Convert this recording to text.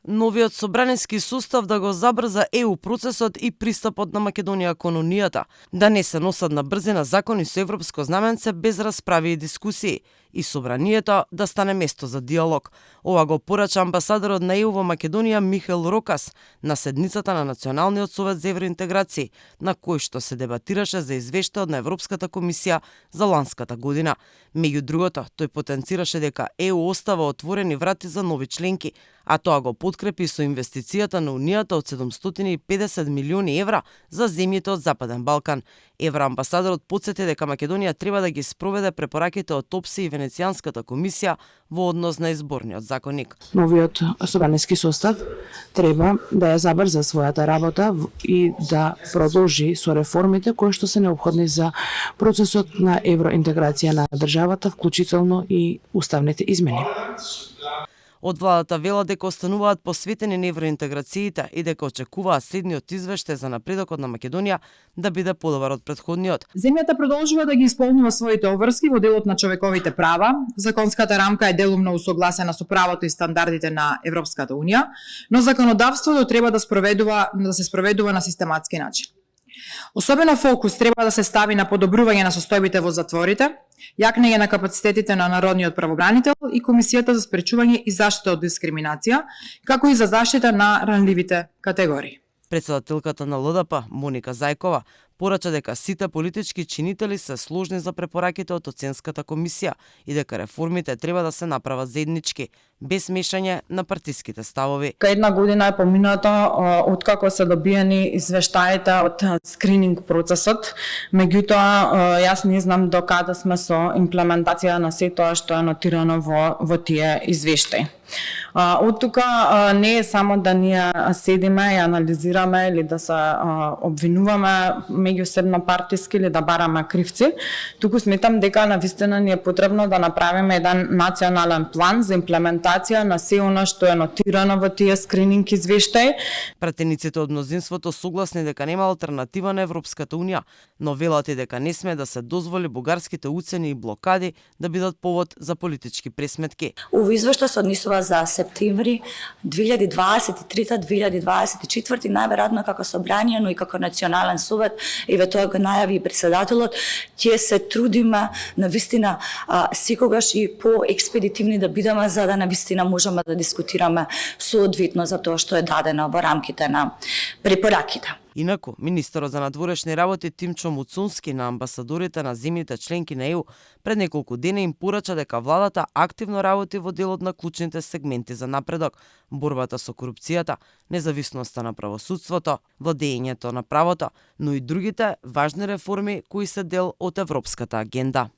Новиот собраниски состав да го забрза ЕУ процесот и пристапот на Македонија кон Унијата, да не се носат на брзина закони со европско знаменце без расправи и дискусии, и собранието да стане место за диалог. Ова го порача амбасадорот на ЕУ во Македонија Михаил Рокас на седницата на Националниот совет за евроинтеграција, на кој што се дебатираше за извештајот на Европската комисија за ланската година. Меѓу другото, тој потенцираше дека ЕУ остава отворени врати за нови членки, а тоа го подкрепи со инвестицијата на Унијата од 750 милиони евра за земјите од Западен Балкан. Евроамбасадорот потсети дека Македонија треба да ги спроведе препораките од ОПСЕ и Венецијанската комисија во однос на изборниот законник. Новиот собраниски состав треба да ја забрза својата работа и да продолжи со реформите кои што се необходни за процесот на евроинтеграција на државата, вклучително и уставните измени. Од владата велат дека остануваат посветени на евроинтеграциите и дека очекуваат следниот извештај за напредокот на Македонија да биде подобар од претходниот. Земјата продолжува да ги исполнува своите обврски во делот на човековите права. Законската рамка е делумно усогласена со правото и стандардите на Европската унија, но законодавството треба да се спроведува на систематски начин. Особено фокус треба да се стави на подобрување на состојбите во затворите, јакнење на капацитетите на Народниот правобранител и Комисијата за спречување и заштита од дискриминација, како и за заштита на ранливите категории. Председателката на ЛДП, Моника Зајкова, порача дека сите политички чинители се сложни за препораките од оценската комисија и дека реформите треба да се направат заеднички, без мешање на партиските ставови. Една година е помината откако се добиени извештаите од скрининг процесот, меѓутоа јас не знам до каде сме со имплементација на сето тоа што е нотирано во тие извештаи. Од тука не е само да ние седиме и анализираме или да се обвинуваме меѓусебно партиски или да бараме кривци, туку сметам дека навистина ни е потребно да направиме еден национален план за имплементација на се она што е нотирано во тие скрининг извештаи. Пратениците од мнозинството согласни дека нема алтернатива на Европската унија, но велат и дека не сме да се дозволи бугарските уцени и блокади да бидат повод за политички пресметки. Ово извештај се однесува за септември 2023-2024, најверојатно како собрание, но и како национален совет, еве тоа го најави и председателот, ќе се трудиме навистина секогаш и поекспедитивни да бидеме за да навистина можеме да дискутираме соодветно за тоа што е дадено во рамките на препораките. Инаку, министерот за надворешни работи Тимчо Муцунски на амбасадорите на земјите членки на ЕУ пред неколку дена им порача дека владата активно работи во делот на клучните сегменти за напредок, борбата со корупцијата, независноста на правосудството, владењето на правото, но и другите важни реформи кои се дел од европската агенда.